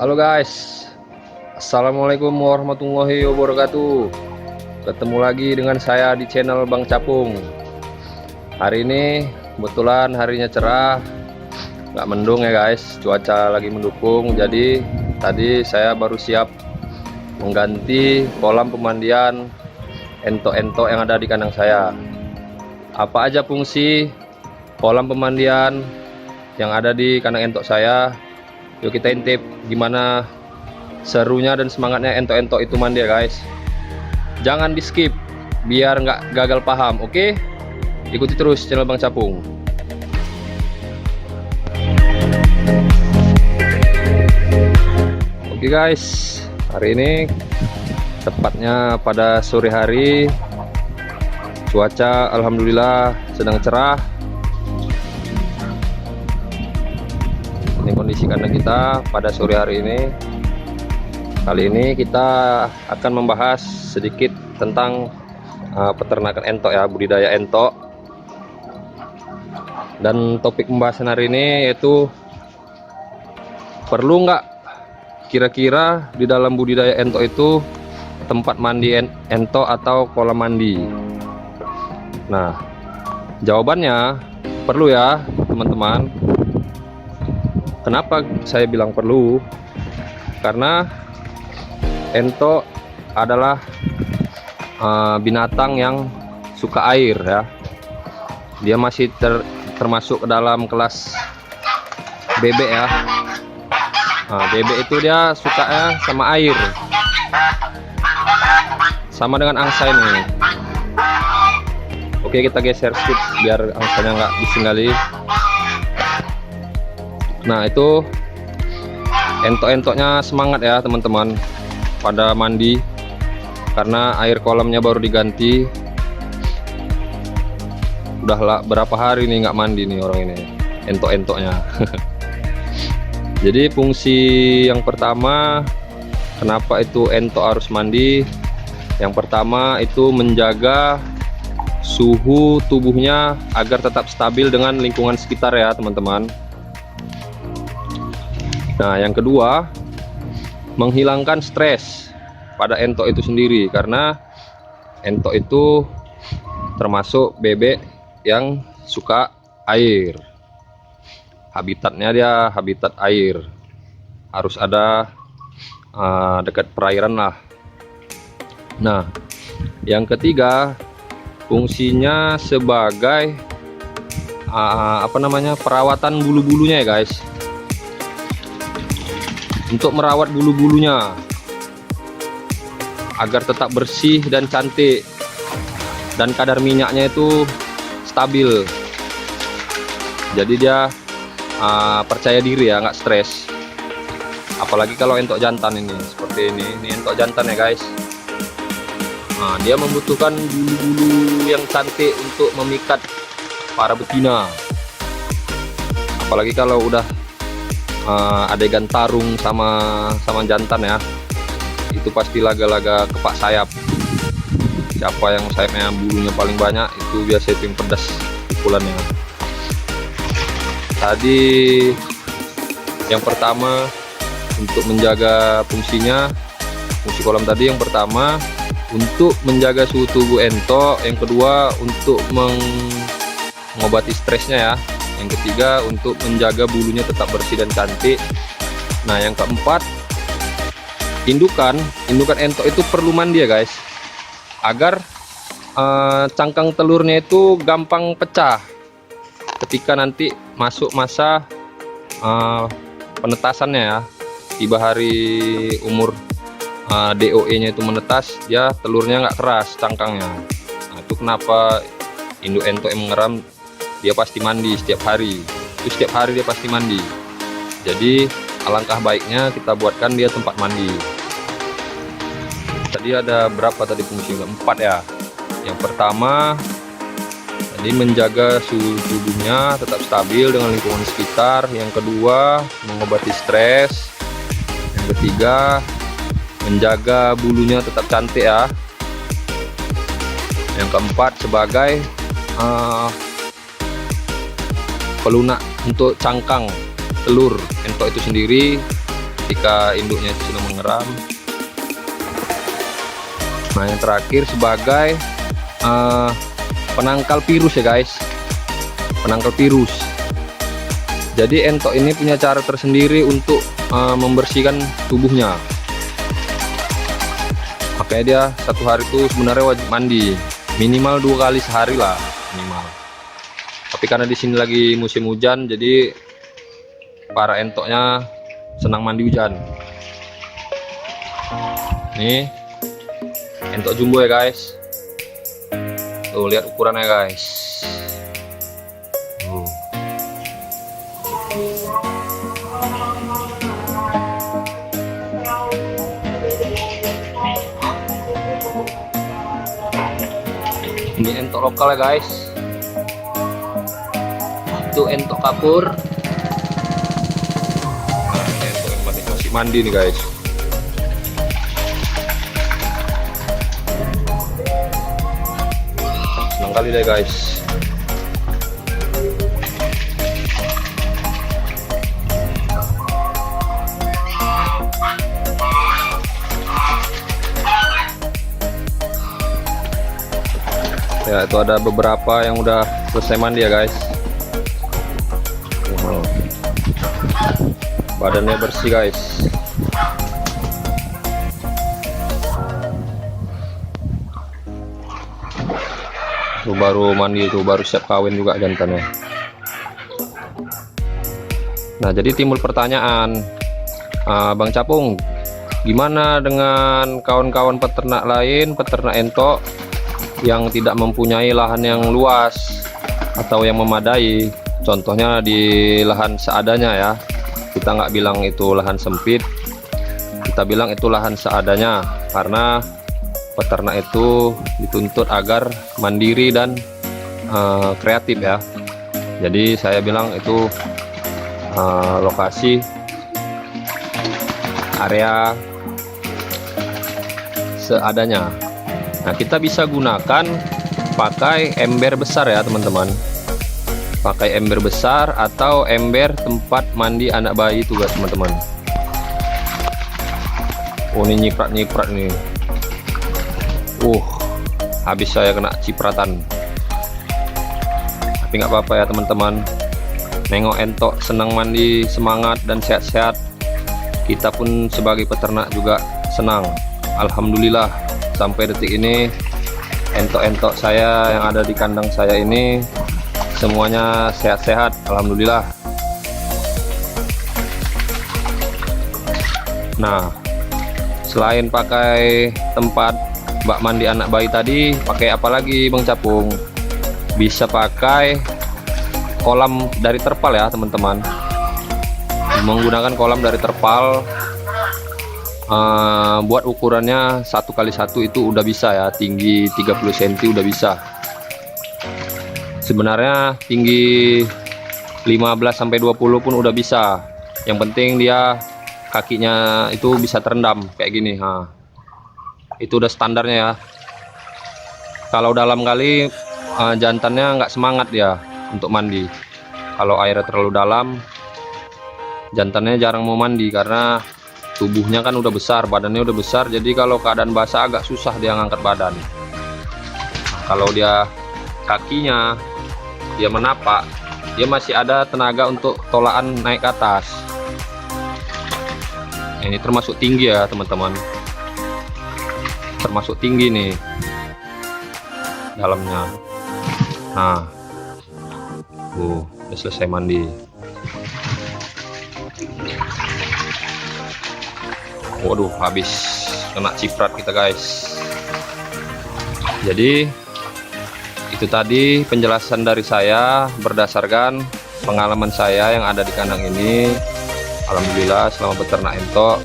Halo guys, Assalamualaikum warahmatullahi wabarakatuh. Ketemu lagi dengan saya di channel Bang Capung. Hari ini kebetulan harinya cerah, nggak mendung ya guys, cuaca lagi mendukung. Jadi tadi saya baru siap mengganti kolam pemandian entok-entok yang ada di kandang saya. Apa aja fungsi kolam pemandian yang ada di kandang entok saya? Yuk kita intip gimana serunya dan semangatnya entok-entok itu mandi ya guys. Jangan di skip biar nggak gagal paham. Oke, ikuti terus channel Bang Capung. Oke guys, hari ini tepatnya pada sore hari, cuaca alhamdulillah sedang cerah. Ini kondisi kandang kita pada sore hari ini. Kali ini kita akan membahas sedikit tentang peternakan entok ya, budidaya entok. Dan topik pembahasan hari ini yaitu perlu nggak kira-kira di dalam budidaya entok itu tempat mandi entok atau kolam mandi. Nah, jawabannya perlu ya teman-teman. Kenapa saya bilang perlu? Karena entok adalah binatang yang suka air ya. Dia masih termasuk ke dalam kelas bebek ya. Bebek itu dia sukanya sama air, sama dengan angsa ini. Oke, kita geser sedikit biar angsanya nggak ditinggali. Nah, itu entok-entoknya semangat ya teman-teman pada mandi, karena air kolamnya baru diganti. Udah berapa hari nih nggak mandi nih orang ini, entok-entoknya. Jadi fungsi yang pertama, kenapa itu entok harus mandi? Yang pertama itu menjaga suhu tubuhnya agar tetap stabil dengan lingkungan sekitar ya teman-teman. Nah, yang kedua, menghilangkan stres pada entok itu sendiri, karena entok itu termasuk bebek yang suka air. Habitatnya dia habitat air, harus ada dekat perairan lah. Nah, yang ketiga, fungsinya sebagai perawatan bulu-bulunya ya guys. Untuk merawat bulu-bulunya agar tetap bersih dan cantik, dan kadar minyaknya itu stabil. Jadi dia percaya diri ya, nggak stres. Apalagi kalau entok jantan ini seperti ini entok jantan ya guys. Dia membutuhkan bulu-bulu yang cantik untuk memikat para betina. Apalagi kalau udah adegan tarung sama jantan ya, itu pasti laga-laga kepak sayap. Siapa yang sayapnya bulunya paling banyak itu biasa itu yang pedas pukulannya. Tadi yang pertama untuk menjaga fungsi kolam tadi, yang pertama untuk menjaga suhu tubuh entok, yang kedua untuk mengobati stresnya ya, yang ketiga untuk menjaga bulunya tetap bersih dan cantik. Nah, yang keempat, indukan entok itu perlu mandi ya guys, agar cangkang telurnya itu gampang pecah ketika nanti masuk masa penetasannya ya. Tiba hari umur DOE nya itu menetas, dia telurnya nggak keras cangkangnya. Nah, itu kenapa induk entok yang mengeram dia pasti mandi setiap hari. Itu setiap hari dia pasti mandi. Jadi alangkah baiknya kita buatkan dia tempat mandi. Tadi ada berapa tadi fungsi? 4 ya. Yang pertama tadi menjaga suhu tubuhnya tetap stabil dengan lingkungan sekitar. Yang kedua mengobati stres. Yang ketiga menjaga bulunya tetap cantik ya. Yang keempat sebagai pelunak untuk cangkang telur entok itu sendiri. ketika induknya itu sudah mengeram. Nah, yang terakhir sebagai penangkal virus ya guys, penangkal virus. Jadi entok ini punya cara tersendiri untuk membersihkan tubuhnya. Makanya dia satu hari itu sebenarnya wajib mandi minimal 2 kali sehari lah minimal. Tapi karena di sini lagi musim hujan, jadi para entoknya senang mandi hujan. Nih entok jumbo ya guys. Tuh lihat ukurannya guys. Ini entok lokal ya guys. Itu entok kapur. Nah, ini entok yang masih mandi nih guys. Senang kali deh guys. Ya, itu ada beberapa yang udah selesai mandi ya guys. Badannya bersih guys. Tuh baru mandi, tuh baru siap kawin juga jantannya. Nah, jadi timbul pertanyaan, Bang Capung, gimana dengan kawan-kawan peternak lain, peternak entok yang tidak mempunyai lahan yang luas atau yang memadai? Contohnya di lahan seadanya ya, kita nggak bilang itu lahan sempit, kita bilang itu lahan seadanya, karena peternak itu dituntut agar mandiri dan kreatif ya. Jadi saya bilang itu lokasi area seadanya. Nah, kita bisa gunakan pakai ember besar ya teman-teman, pakai ember besar atau ember tempat mandi anak bayi itu guys teman-teman. Oh, ini nyiprat nih. Habis saya kena cipratan, tapi nggak apa-apa ya teman-teman. Nengok entok senang mandi, semangat dan sehat-sehat, kita pun sebagai peternak juga senang. Alhamdulillah sampai detik ini entok-entok saya yang ada di kandang saya ini semuanya sehat-sehat, alhamdulillah. Nah, selain pakai tempat bak mandi anak bayi tadi, pakai apa lagi Bang Capung? Bisa pakai kolam dari terpal ya teman-teman. Menggunakan kolam dari terpal, buat ukurannya 1x1 itu udah bisa ya, tinggi 30 cm udah bisa. Sebenarnya tinggi 15-20 pun udah bisa, yang penting dia kakinya itu bisa terendam kayak gini. Nah, itu udah standarnya ya. Kalau dalam kali jantannya nggak semangat dia untuk mandi. Kalau airnya terlalu dalam, jantannya jarang mau mandi karena tubuhnya kan udah besar, badannya udah besar, jadi kalau keadaan basah agak susah dia ngangkat badan. Nah, kalau dia kakinya dia menapak, dia masih ada tenaga untuk tolaan naik ke atas. Ini termasuk tinggi ya teman-teman, termasuk tinggi nih dalamnya. Nah, udah selesai mandi. Waduh, habis kena ciprat kita guys. Jadi itu tadi penjelasan dari saya berdasarkan pengalaman saya yang ada di kandang ini. Alhamdulillah selama beternak entok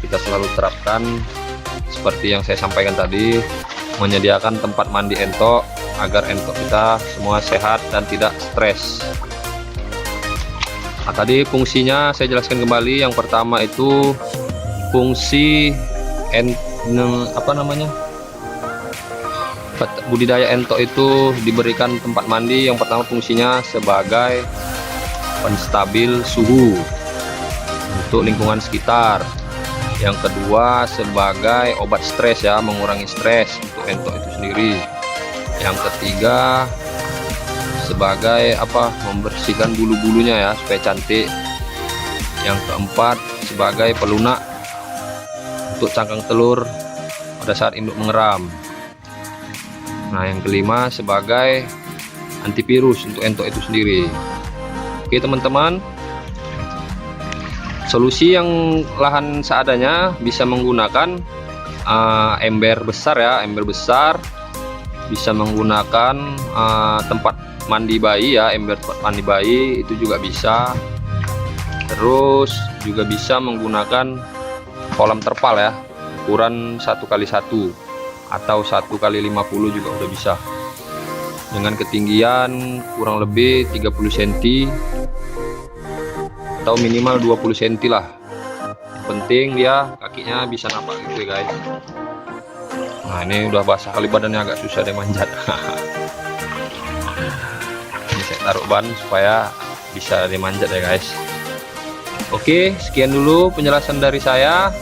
kita selalu terapkan seperti yang saya sampaikan tadi, menyediakan tempat mandi entok agar entok kita semua sehat dan tidak stres. Nah, tadi fungsinya saya jelaskan kembali. Yang pertama itu fungsi budidaya entok itu diberikan tempat mandi. Yang pertama fungsinya sebagai penstabil suhu untuk lingkungan sekitar. Yang kedua sebagai obat stres ya, mengurangi stres untuk entok itu sendiri. Yang ketiga sebagai membersihkan bulu-bulunya ya supaya cantik. Yang keempat sebagai pelunak untuk cangkang telur pada saat induk mengeram. Nah, yang kelima sebagai antivirus untuk entok itu sendiri. Oke teman-teman, solusi yang lahan seadanya bisa menggunakan ember besar ya, ember besar. Bisa menggunakan tempat mandi bayi ya, ember tempat mandi bayi itu juga bisa. Terus juga bisa menggunakan kolam terpal ya, ukuran 1x1 atau 1x50 juga udah bisa, dengan ketinggian kurang lebih 30 cm atau minimal 20 cm lah. Yang penting dia kakinya bisa napak gitu ya guys. Nah, ini udah basah kali badannya, agak susah deh manjat. Ini saya taruh ban supaya bisa dimanjat ya guys. Oke, sekian dulu penjelasan dari saya.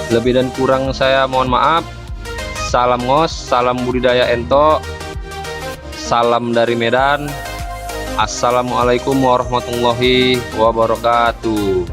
Lebih dan kurang saya mohon maaf. Salam ngos, salam budidaya entok, salam dari Medan. Assalamualaikum warahmatullahi wabarakatuh.